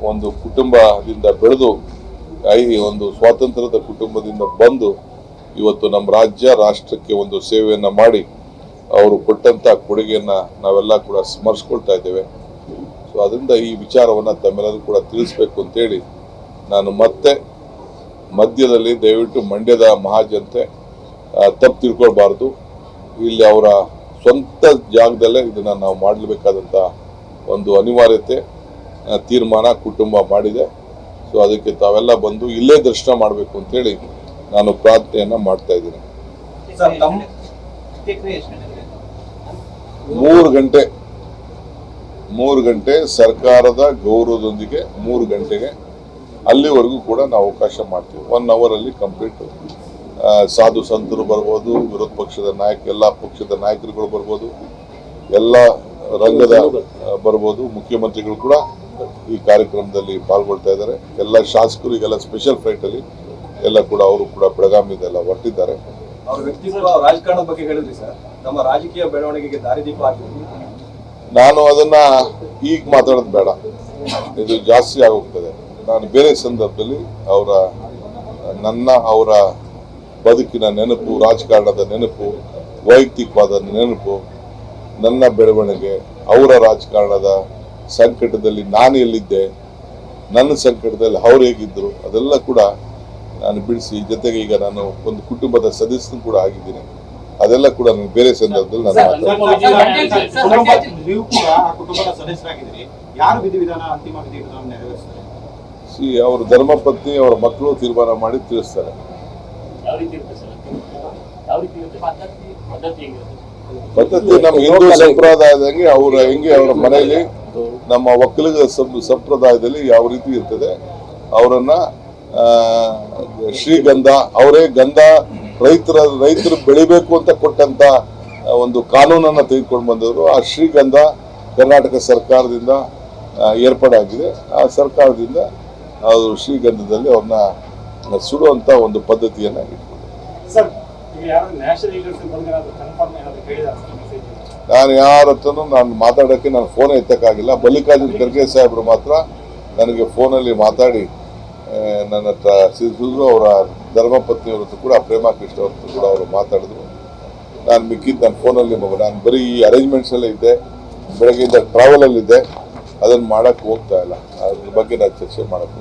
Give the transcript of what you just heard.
ಒಂದು ಕುಟುಂಬದಿಂದ ಬೆಳೆದು ಒಂದು ಸ್ವಾತಂತ್ರ್ಯದ ಕುಟುಂಬದಿಂದ ಬಂದು ಇವತ್ತು ನಮ್ಮ ರಾಜ್ಯ ರಾಷ್ಟ್ರಕ್ಕೆ ಒಂದು ಸೇವೆಯನ್ನು ಮಾಡಿ ಅವರು ಕೊಟ್ಟಂತ ಕೊಡುಗೆಯನ್ನು ನಾವೆಲ್ಲ ಕೂಡ ಸ್ಮರಿಸ್ಕೊಳ್ತಾ ಇದ್ದೇವೆ. ಸೊ ಅದರಿಂದ ಈ ವಿಚಾರವನ್ನು ತಮ್ಮೆಲ್ಲರೂ ಕೂಡ ತಿಳಿಸ್ಬೇಕು ಅಂತೇಳಿ ನಾನು ಮತ್ತೆ ಮಧ್ಯದಲ್ಲಿ ದಯವಿಟ್ಟು ಮಂಡ್ಯದ ಮಹಾಜನತೆ ತಪ್ಪು ತಿಳ್ಕೊಳ್ಬಾರ್ದು. ಇಲ್ಲಿ ಅವರ ಸ್ವಂತ ಜಾಗದಲ್ಲೇ ಇದನ್ನು ನಾವು ಮಾಡಲೇಬೇಕಾದಂಥ ಒಂದು ಅನಿವಾರ್ಯತೆ ತೀರ್ಮಾನ ಕುಟುಂಬ ಮಾಡಿದೆ. ಸೊ ಅದಕ್ಕೆ ತಾವೆಲ್ಲ ಬಂದು ಇಲ್ಲೇ ದರ್ಶನ ಮಾಡಬೇಕು ಅಂತೇಳಿ ನಾನು ಪ್ರಾರ್ಥನೆಯನ್ನು ಮಾಡ್ತಾ ಇದ್ದೀನಿ. 3 ಗಂಟೆ ಸರ್ಕಾರದ ಗೌರವದೊಂದಿಗೆ 3 ಗಂಟೆಗೆ ಅಲ್ಲಿವರೆಗೂ ಕೂಡ ನಾವು ಅವಕಾಶ ಮಾಡ್ತೀವಿ. 1 hour ಅಲ್ಲಿ ಕಂಪ್ಲೀಟ್. ಸಾಧು ಸಂತರು ಬರ್ಬೋದು, ವಿರೋಧ ಪಕ್ಷದ ಎಲ್ಲ ಪಕ್ಷದ ನಾಯಕರುಗಳು ಬರ್ಬೋದು, ಎಲ್ಲ ರಂಗದ ಬರ್ಬೋದು, ಮುಖ್ಯಮಂತ್ರಿಗಳು ಕೂಡ ಈ ಕಾರ್ಯಕ್ರಮದಲ್ಲಿ ಪಾಲ್ಗೊಳ್ತಾ ಇದ್ದಾರೆ. ಎಲ್ಲ ಶಾಸಕರಿಗೆಲ್ಲ ಸ್ಪೆಷಲ್ ಫ್ಲೈಟ್ ಅಲ್ಲಿ ಎಲ್ಲ ಕೂಡ ಅವರು ಕೂಡ ಬೆಳಗಾವಿದೆಲ್ಲ ಹೊರಟಿದ್ದಾರೆ. ಅವರ ವ್ಯಕ್ತಿತ್ವ ರಾಜಕಾರಣದ ಬಗ್ಗೆ ಹೇಳಿದ್ರಿ ಸರ್, ನಮ್ಮ ರಾಜಕೀಯ ಬೆಳವಣಿಗೆಗೆ ದಾರಿದೀಪ ಆಗಿದ್ರು. ನಾನು ಅದನ್ನ ಈಗ ಮಾತಾಡೋದು ಬೇಡ, ಇದು ಜಾಸ್ತಿ ಆಗೋಗ್ತದೆ. ನಾನು ಬೇರೆ ಸಂದರ್ಭದಲ್ಲಿ ಅವರ ಬದುಕಿನ ನೆನಪು, ರಾಜಕಾರಣದ ನೆನಪು, ವೈಯಕ್ತಿಕವಾದ ನೆನಪು, ನನ್ನ ಬೆಳವಣಿಗೆ, ಅವರ ರಾಜಕಾರಣದ ಸಂಕಟದಲ್ಲಿ ನಾನು ಎಲ್ಲಿದ್ದೆ, ನನ್ನ ಸಂಕಟದಲ್ಲಿ ಅವ್ರು ಹೇಗಿದ್ರು, ಅದೆಲ್ಲ ಕೂಡ ನಾನು ಬಿಡಿಸಿ, ಜೊತೆಗೆ ಈಗ ನಾನು ಒಂದು ಕುಟುಂಬದ ಸದಸ್ಯನು ಕೂಡ ಆಗಿದ್ದೀನಿ. ಅದೆಲ್ಲ ಕೂಡ ನಾನು ಬೇರೆ ಸಂದರ್ಭದಲ್ಲಿ ನಾನು ಅವ್ರ ಧರ್ಮಪತ್ನಿ ಅವರ ಮಕ್ಕಳು ತೀರ್ಮಾನ ಮಾಡಿ ತಿಳಿಸ್ತಾರೆ. ಪದ್ಧತಿ ನಮ್ಮ ಹಿಂದೂ ಸಂಪ್ರದಾಯದಂಗೆ ಅವರ ಮನೆಯಲ್ಲಿ ನಮ್ಮ ಒಕ್ಕಲಿಗ ಸಂಪ್ರದಾಯದಲ್ಲಿ ಯಾವ ರೀತಿ ಇರ್ತದೆ, ಅವರನ್ನ ಶ್ರೀಗಂಧ, ಅವರೇ ಗಂಧ ರೈತರು ಬೆಳಿಬೇಕು ಅಂತ ಕೊಟ್ಟಂತ ಒಂದು ಕಾನೂನನ್ನ ತೆಗೆದುಕೊಂಡು ಬಂದವರು. ಆ ಶ್ರೀಗಂಧ ಕರ್ನಾಟಕ ಸರ್ಕಾರದಿಂದ ಏರ್ಪಾಡಾಗಿದೆ. ಆ ಸರ್ಕಾರದಿಂದ ಅದು ಶ್ರೀಗಂಧದಲ್ಲಿ ಅವ್ರನ್ನ ಸುಡುವಂತ ಒಂದು ಪದ್ಧತಿಯನ್ನ ನಾನು ಯಾರ ಹತ್ರನೂ ಮಾತಾಡೋಕ್ಕೆ ನಾನು ಫೋನ್ ಎತ್ತಕ್ಕಾಗಿಲ್ಲ. ಮಲ್ಲಿಕಾರ್ಜುನ್ ಖರ್ಗೆ ಸಾಹೇಬರು ಮಾತ್ರ ನನಗೆ ಫೋನಲ್ಲಿ ಮಾತಾಡಿ ನನ್ನ ಹತ್ರ ಸಿದ್ದು ಅವರ ಧರ್ಮಪತ್ನಿಯವ್ರ ಹತ್ರ ಕೂಡ ಪ್ರೇಮಾ ಕೃಷ್ಣ ಅವ್ರ ಹತ್ರ ಕೂಡ ಅವರು ಮಾತಾಡಿದ್ರು. ನಾನು ಮಿಕ್ಕಿದ್ದು ನನ್ನ ಫೋನಲ್ಲಿ ನಾನು ಬರೀ ಈ ಅರೇಂಜ್ಮೆಂಟ್ಸ್ ಎಲ್ಲ ಇದ್ದೆ, ಬೆಳಗ್ಗೆಯಿಂದ ಟ್ರಾವೆಲ್ ಅಲ್ಲಿ ಇದ್ದೆ, ಅದನ್ನು ಮಾಡಕ್ಕೆ ಹೋಗ್ತಾ ಇಲ್ಲ. ಅದ್ರ ಬಗ್ಗೆ ನಾನು ಚರ್ಚೆ ಮಾಡಕ್ಕೆ